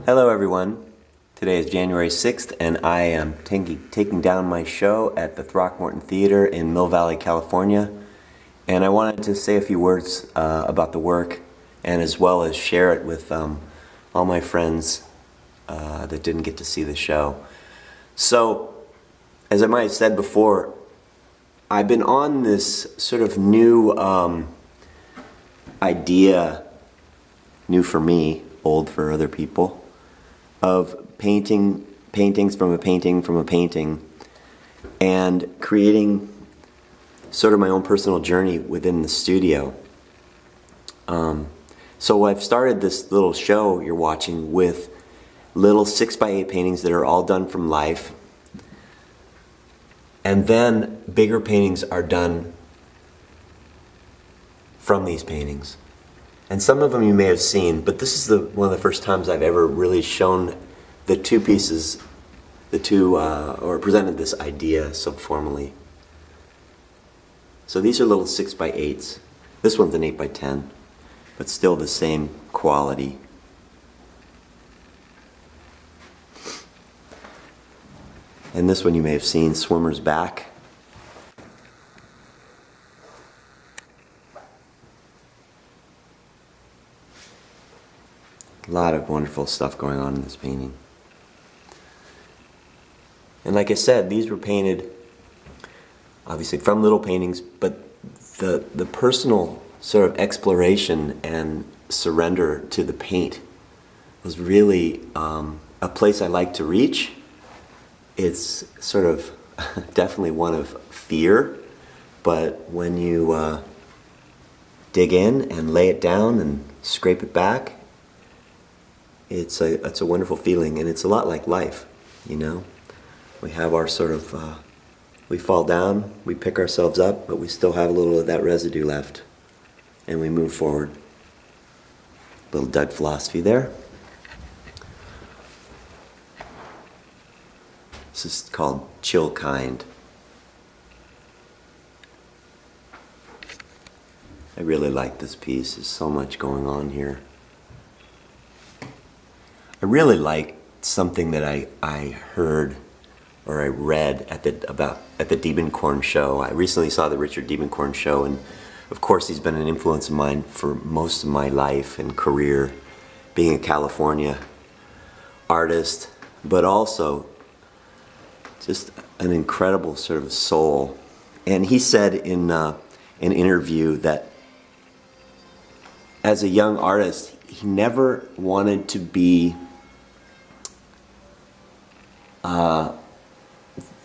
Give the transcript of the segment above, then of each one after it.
Hello everyone. Today is January 6th and I am taking down my show at the Throckmorton Theatre in Mill Valley, California. And I wanted to say a few words about the work and as well as share it with all my friends that didn't get to see the show. So, as I might have said before, I've been on this sort of new idea, new for me, old for other people, of paintings from a painting, and creating sort of my own personal journey within the studio. So I've started this little show you're watching with little 6x8 paintings that are all done from life, and then bigger paintings are done from these paintings. And some of them you may have seen, but this is one of the first times I've ever really shown the two pieces, or presented this idea so formally. So these are little 6x8s. This one's an 8x10, but still the same quality. And this one you may have seen, Swimmer's Back. A lot of wonderful stuff going on in this painting. And like I said, these were painted obviously from little paintings, but the personal sort of exploration and surrender to the paint was really a place I like to reach. It's sort of definitely one of fear, but when you dig in and lay it down and scrape it back, it's a wonderful feeling, and it's a lot like life, you know. We have our sort of, we fall down, we pick ourselves up, but we still have a little of that residue left, and we move forward. Little Doug philosophy there. This is called Chill Kind. I really like this piece. There's so much going on here. I really like something that I heard or I read at the Diebenkorn show. I recently saw the Richard Diebenkorn show, and of course he's been an influence of mine for most of my life and career, being a California artist, but also just an incredible sort of soul. And he said in an interview that as a young artist, he never wanted to be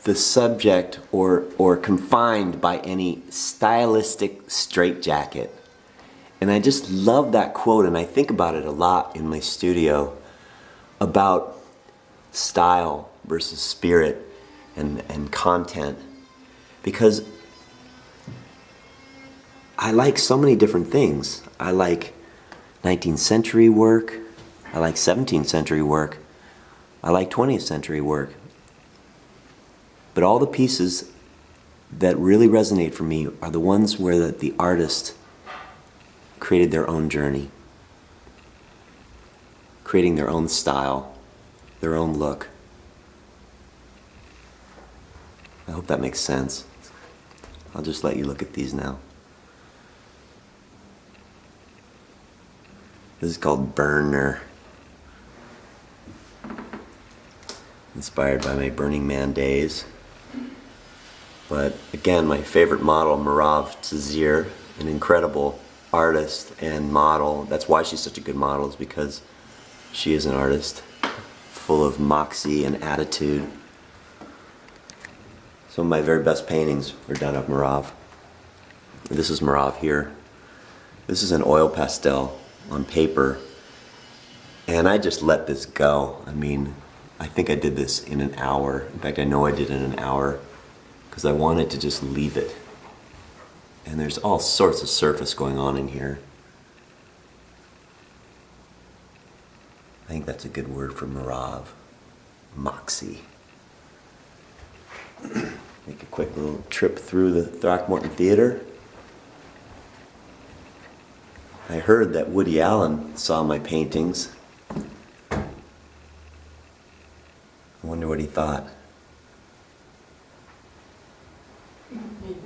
the subject or confined by any stylistic straitjacket. And I just love that quote, and I think about it a lot in my studio about style versus spirit and content, because I like so many different things. I like 19th century work, I like 17th century work, I like 20th century work. But all the pieces that really resonate for me are the ones where the artist created their own journey, creating their own style, their own look. I hope that makes sense. I'll just let you look at these now. This is called Burner. Inspired by my Burning Man days. But again, my favorite model, Merav Tazir, an incredible artist and model. That's why she's such a good model, is because she is an artist full of moxie and attitude. Some of my very best paintings were done of Merav. This is Merav here. This is an oil pastel on paper, and I just let this go. I mean, I think I did this in an hour. In fact, I know I did it in an hour, because I wanted to just leave it. And there's all sorts of surface going on in here. I think that's a good word for Merav. Moxie. Make a quick little trip through the Throckmorton Theatre. I heard that Woody Allen saw my paintings wonder what he thought.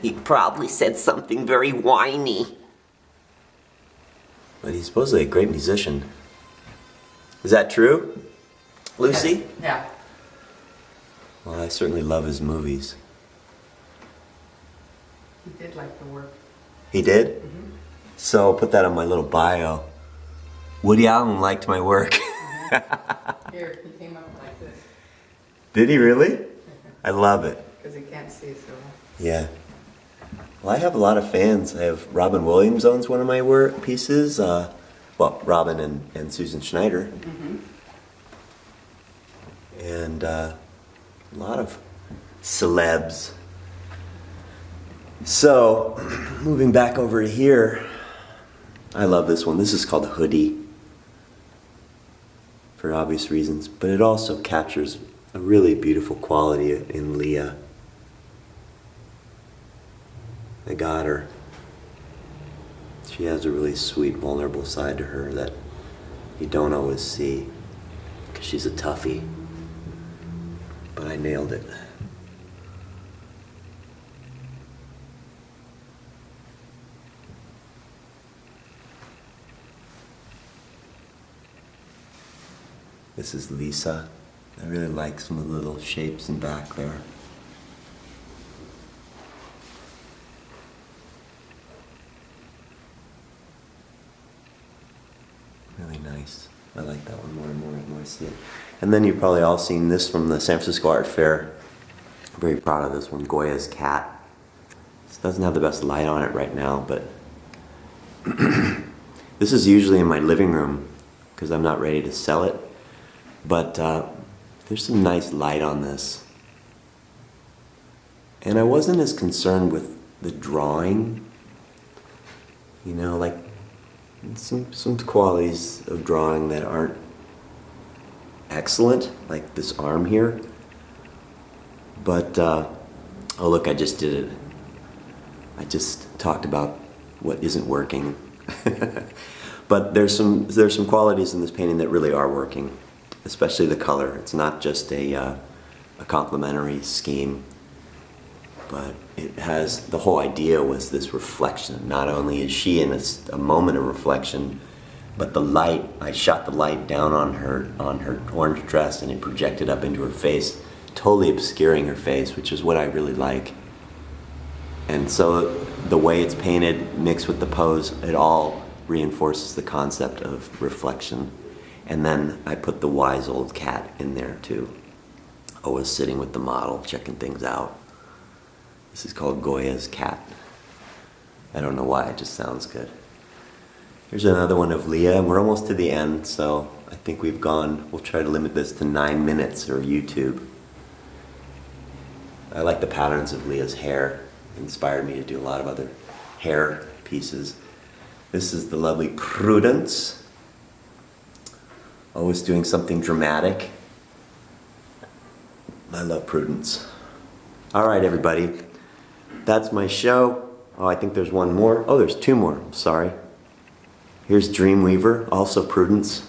He probably said something very whiny. But he's supposedly a great musician. Is that true, Lucy? Yeah. Well, I certainly love his movies. He did like the work. He did? Mm-hmm. So put that on my little bio. Woody Allen liked my work. Here, he came up like this. Did he really? I love it. Because he can't see so well. Yeah. Well, I have a lot of fans. I have Robin Williams owns one of my work pieces. Well, Robin and Susan Schneider. Mm-hmm. And a lot of celebs. So, moving back over to here, I love this one. This is called Hoodie, for obvious reasons, but it also captures a really beautiful quality in Leah. I got her. She has a really sweet, vulnerable side to her that you don't always see, because she's a toughie. But I nailed it. This is Lisa. I really like some of the little shapes in back there. Really nice. I like that one more and more and more I see it. And then you've probably all seen this from the San Francisco Art Fair. I'm very proud of this one, Goya's Cat. This doesn't have the best light on it right now, but this is usually in my living room because I'm not ready to sell it. But there's some nice light on this. And I wasn't as concerned with the drawing. You know, like some qualities of drawing that aren't excellent, like this arm here. But, oh look, I just did it. I just talked about what isn't working. But there's some qualities in this painting that really are working, especially the color. It's not just a complementary scheme, but it has, the whole idea was this reflection. Not only is she in a moment of reflection, but the light, I shot the light down on her orange dress and it projected up into her face, totally obscuring her face, which is what I really like. And so the way it's painted mixed with the pose, it all reinforces the concept of reflection. And then I put the wise old cat in there too. Always sitting with the model, checking things out. This is called Goya's Cat. I don't know why, it just sounds good. Here's another one of Leah. We're almost to the end, so I think we'll try to limit this to 9 minutes or YouTube. I like the patterns of Leah's hair. It inspired me to do a lot of other hair pieces. This is the lovely Prudence. Always doing something dramatic. I love Prudence. All right, everybody. That's my show. Oh, I think there's one more. Oh, there's two more. I'm sorry. Here's Dreamweaver, also Prudence.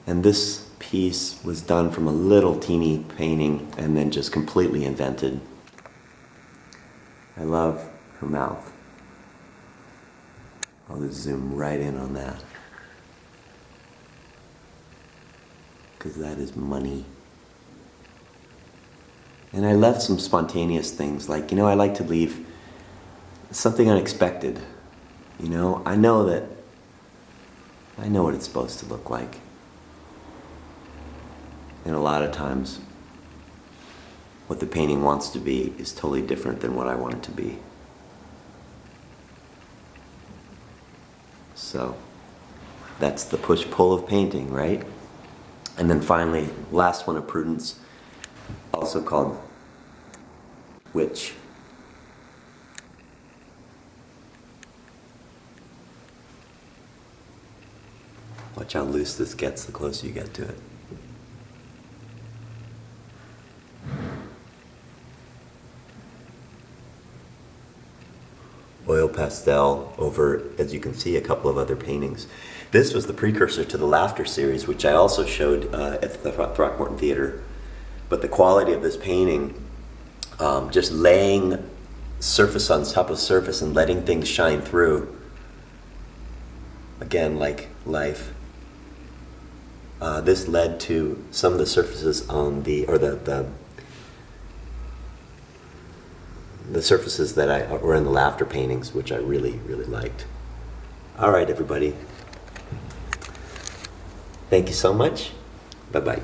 And this piece was done from a little teeny painting and then just completely invented. I love her mouth. I'll just zoom right in on that, because that is money. And I left some spontaneous things, like, I like to leave something unexpected. I know what it's supposed to look like. And a lot of times, what the painting wants to be is totally different than what I want it to be. So, that's the push-pull of painting, right? And then finally, last one of Prudence, also called Witch. Watch how loose this gets the closer you get to it. Oil pastel over, as you can see, a couple of other paintings. This was the precursor to the Laughter series, which I also showed at the Throckmorton Theatre But the quality of this painting, just laying surface on top of surface and letting things shine through, again, like life. This led to some of the surfaces on the surfaces that were in the laughter paintings, which I really, really liked. All right, everybody. Thank you so much. Bye-bye.